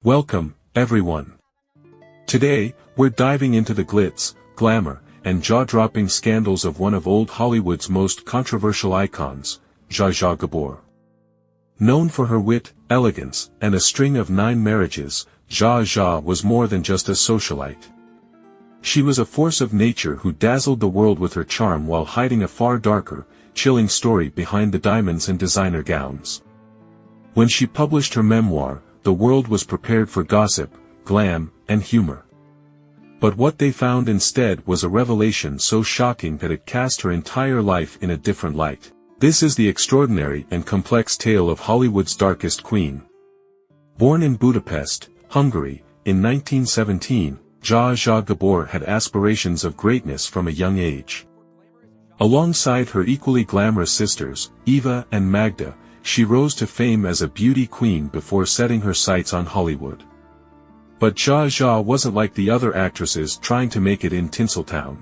Welcome, everyone. Today, we're diving into the glitz, glamour, and jaw-dropping scandals of one of old Hollywood's most controversial icons, Zsa Zsa Gabor. Known for her wit, elegance, and a string of 9 marriages, Zsa Zsa was more than just a socialite. She was a force of nature who dazzled the world with her charm while hiding a far darker, chilling story behind the diamonds and designer gowns. When she published her memoir, the world was prepared for gossip, glam, and humor. But what they found instead was a revelation so shocking that it cast her entire life in a different light. This is the extraordinary and complex tale of Hollywood's darkest queen. Born in Budapest, Hungary, in 1917, Zsa Zsa Gabor had aspirations of greatness from a young age. Alongside her equally glamorous sisters, Eva and Magda, she rose to fame as a beauty queen before setting her sights on Hollywood. But Zsa Zsa wasn't like the other actresses trying to make it in Tinseltown.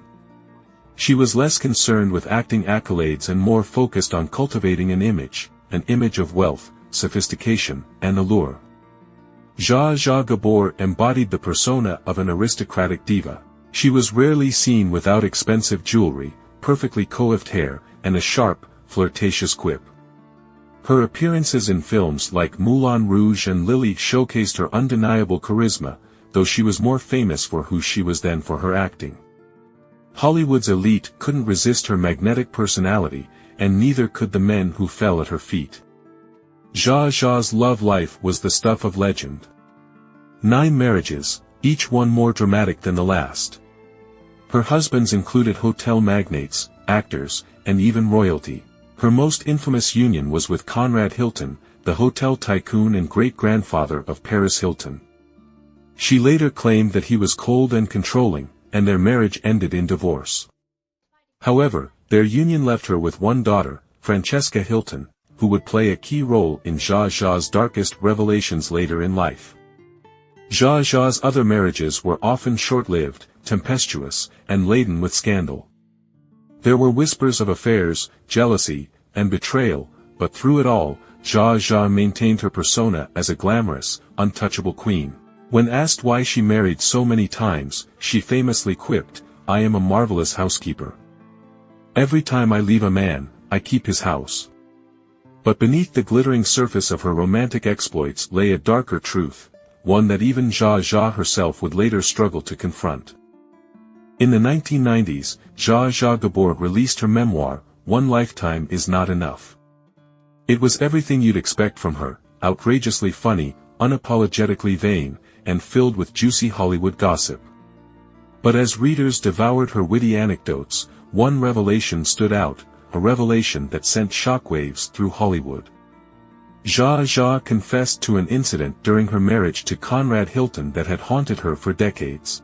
She was less concerned with acting accolades and more focused on cultivating an image of wealth, sophistication, and allure. Zsa Zsa Gabor embodied the persona of an aristocratic diva. She was rarely seen without expensive jewelry, perfectly coiffed hair, and a sharp, flirtatious quip. Her appearances in films like Moulin Rouge and Lily showcased her undeniable charisma, though she was more famous for who she was than for her acting. Hollywood's elite couldn't resist her magnetic personality, and neither could the men who fell at her feet. Zsa Zsa's love life was the stuff of legend. 9 marriages, each one more dramatic than the last. Her husbands included hotel magnates, actors, and even royalty. Her most infamous union was with Conrad Hilton, the hotel tycoon and great-grandfather of Paris Hilton. She later claimed that he was cold and controlling, and their marriage ended in divorce. However, their union left her with one daughter, Francesca Hilton, who would play a key role in Zsa Zsa's darkest revelations later in life. Zsa Zsa's other marriages were often short-lived, tempestuous, and laden with scandal. There were whispers of affairs, jealousy, and betrayal, but through it all, Zsa Zsa maintained her persona as a glamorous, untouchable queen. When asked why she married so many times, she famously quipped, "I am a marvelous housekeeper. Every time I leave a man, I keep his house." But beneath the glittering surface of her romantic exploits lay a darker truth, one that even Zsa Zsa herself would later struggle to confront. In the 1990s, Zsa Zsa Gabor released her memoir, One Lifetime Is Not Enough. It was everything you'd expect from her, outrageously funny, unapologetically vain, and filled with juicy Hollywood gossip. But as readers devoured her witty anecdotes, one revelation stood out, a revelation that sent shockwaves through Hollywood. Zsa Zsa confessed to an incident during her marriage to Conrad Hilton that had haunted her for decades.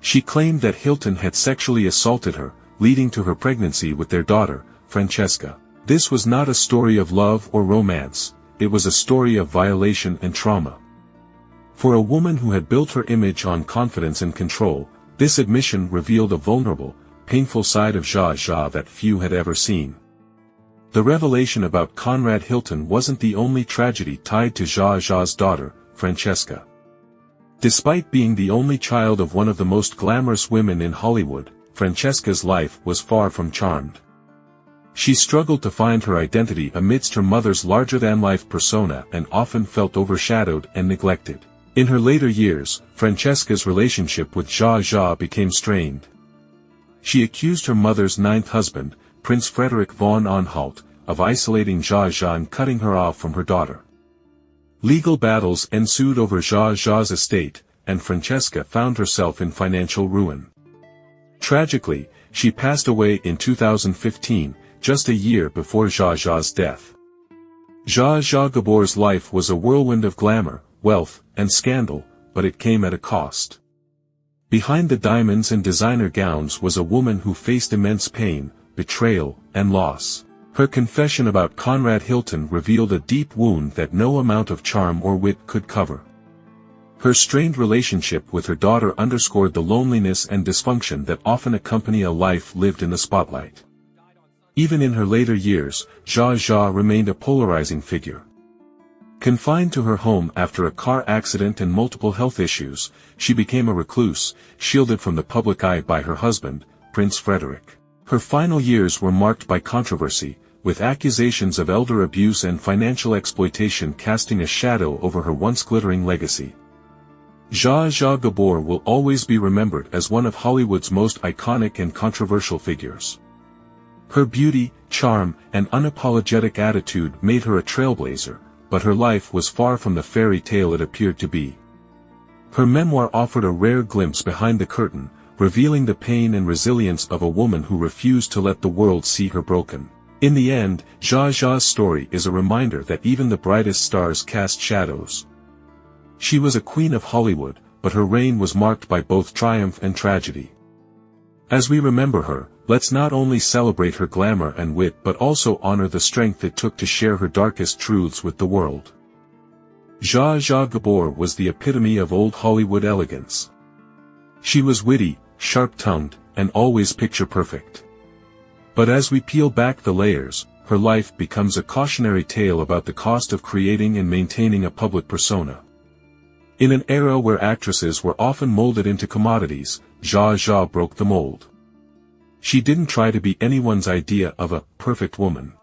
She claimed that Hilton had sexually assaulted her, leading to her pregnancy with their daughter, Francesca. This was not a story of love or romance, it was a story of violation and trauma. For a woman who had built her image on confidence and control, this admission revealed a vulnerable, painful side of Zsa Zsa that few had ever seen. The revelation about Conrad Hilton wasn't the only tragedy tied to Zsa Zsa's daughter, Francesca. Despite being the only child of one of the most glamorous women in Hollywood, Francesca's life was far from charmed. She struggled to find her identity amidst her mother's larger-than-life persona and often felt overshadowed and neglected. In her later years, Francesca's relationship with Zsa Zsa became strained. She accused her mother's 9th husband, Prince Frederick von Anhalt, of isolating Zsa Zsa and cutting her off from her daughter. Legal battles ensued over Zsa Zsa's estate, and Francesca found herself in financial ruin. Tragically, she passed away in 2015, just a year before Zsa Zsa's death. Zsa Zsa Gabor's life was a whirlwind of glamour, wealth, and scandal, but it came at a cost. Behind the diamonds and designer gowns was a woman who faced immense pain, betrayal, and loss. Her confession about Conrad Hilton revealed a deep wound that no amount of charm or wit could cover. Her strained relationship with her daughter underscored the loneliness and dysfunction that often accompany a life lived in the spotlight. Even in her later years, Zsa Zsa remained a polarizing figure. Confined to her home after a car accident and multiple health issues, she became a recluse, shielded from the public eye by her husband, Prince Frederick. Her final years were marked by controversy, with accusations of elder abuse and financial exploitation casting a shadow over her once glittering legacy. Zsa Zsa Gabor will always be remembered as one of Hollywood's most iconic and controversial figures. Her beauty, charm, and unapologetic attitude made her a trailblazer, but her life was far from the fairy tale it appeared to be. Her memoir offered a rare glimpse behind the curtain, revealing the pain and resilience of a woman who refused to let the world see her broken. In the end, Zsa Zsa's story is a reminder that even the brightest stars cast shadows. She was a queen of Hollywood, but her reign was marked by both triumph and tragedy. As we remember her, let's not only celebrate her glamour and wit but also honor the strength it took to share her darkest truths with the world. Zsa Zsa Gabor was the epitome of old Hollywood elegance. She was witty, sharp-tongued, and always picture-perfect. But as we peel back the layers, her life becomes a cautionary tale about the cost of creating and maintaining a public persona. In an era where actresses were often molded into commodities, Zsa Zsa broke the mold. She didn't try to be anyone's idea of a perfect woman.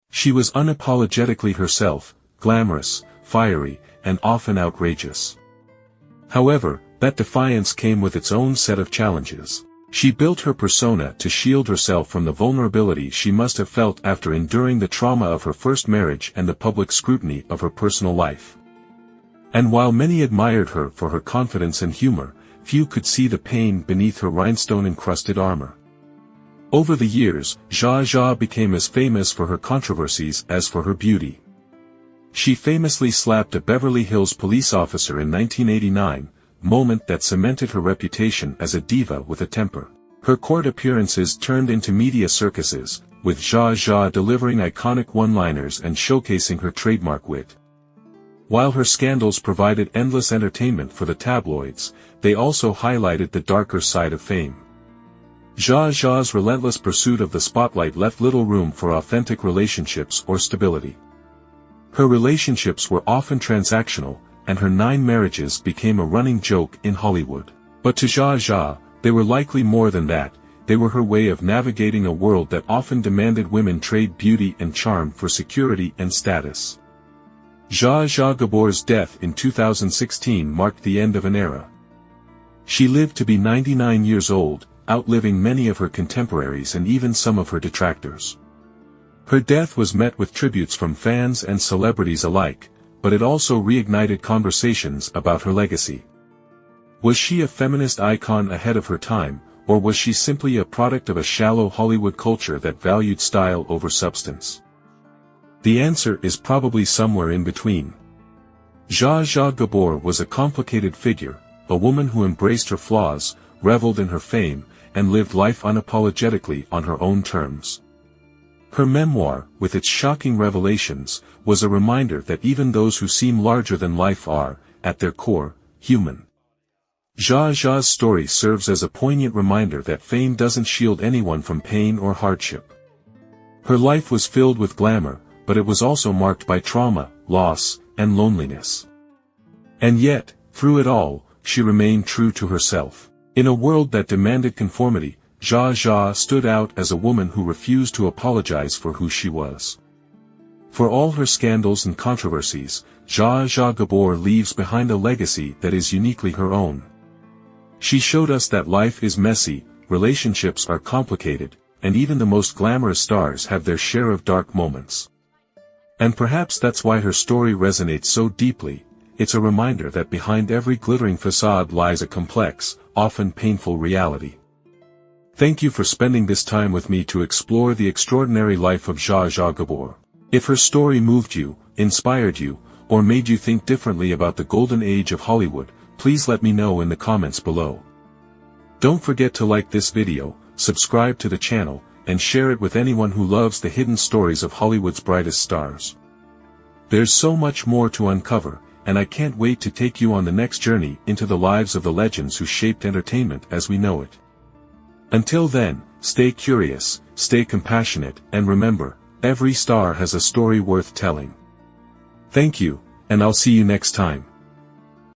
She was unapologetically herself, glamorous, fiery, and often outrageous. However, that defiance came with its own set of challenges. She built her persona to shield herself from the vulnerability she must have felt after enduring the trauma of her first marriage and the public scrutiny of her personal life. And while many admired her for her confidence and humor, few could see the pain beneath her rhinestone-encrusted armor. Over the years, Zsa Zsa became as famous for her controversies as for her beauty. She famously slapped a Beverly Hills police officer in 1989, a moment that cemented her reputation as a diva with a temper. Her court appearances turned into media circuses, with Zsa Zsa delivering iconic one-liners and showcasing her trademark wit. While her scandals provided endless entertainment for the tabloids, they also highlighted the darker side of fame. Zsa Zsa's relentless pursuit of the spotlight left little room for authentic relationships or stability. Her relationships were often transactional, and her 9 marriages became a running joke in Hollywood. But to Zsa Zsa, they were likely more than that. They were her way of navigating a world that often demanded women trade beauty and charm for security and status. Zsa Zsa Gabor's death in 2016 marked the end of an era. She lived to be 99 years old, outliving many of her contemporaries and even some of her detractors. Her death was met with tributes from fans and celebrities alike, but it also reignited conversations about her legacy. Was she a feminist icon ahead of her time, or was she simply a product of a shallow Hollywood culture that valued style over substance? The answer is probably somewhere in between. Zsa Zsa Gabor was a complicated figure, a woman who embraced her flaws, reveled in her fame, and lived life unapologetically on her own terms. Her memoir, with its shocking revelations, was a reminder that even those who seem larger than life are, at their core, human. Zsa Zsa's story serves as a poignant reminder that fame doesn't shield anyone from pain or hardship. Her life was filled with glamour, but it was also marked by trauma, loss, and loneliness. And yet, through it all, she remained true to herself. In a world that demanded conformity, Zsa Zsa stood out as a woman who refused to apologize for who she was. For all her scandals and controversies, Zsa Zsa Gabor leaves behind a legacy that is uniquely her own. She showed us that life is messy, relationships are complicated, and even the most glamorous stars have their share of dark moments. And perhaps that's why her story resonates so deeply. It's a reminder that behind every glittering facade lies a complex, often painful reality. Thank you for spending this time with me to explore the extraordinary life of Zsa Zsa Gabor. If her story moved you, inspired you, or made you think differently about the golden age of Hollywood, please let me know in the comments below. Don't forget to like this video, subscribe to the channel, and share it with anyone who loves the hidden stories of Hollywood's brightest stars. There's so much more to uncover, and I can't wait to take you on the next journey into the lives of the legends who shaped entertainment as we know it. Until then, stay curious, stay compassionate, and remember, every star has a story worth telling. Thank you, and I'll see you next time.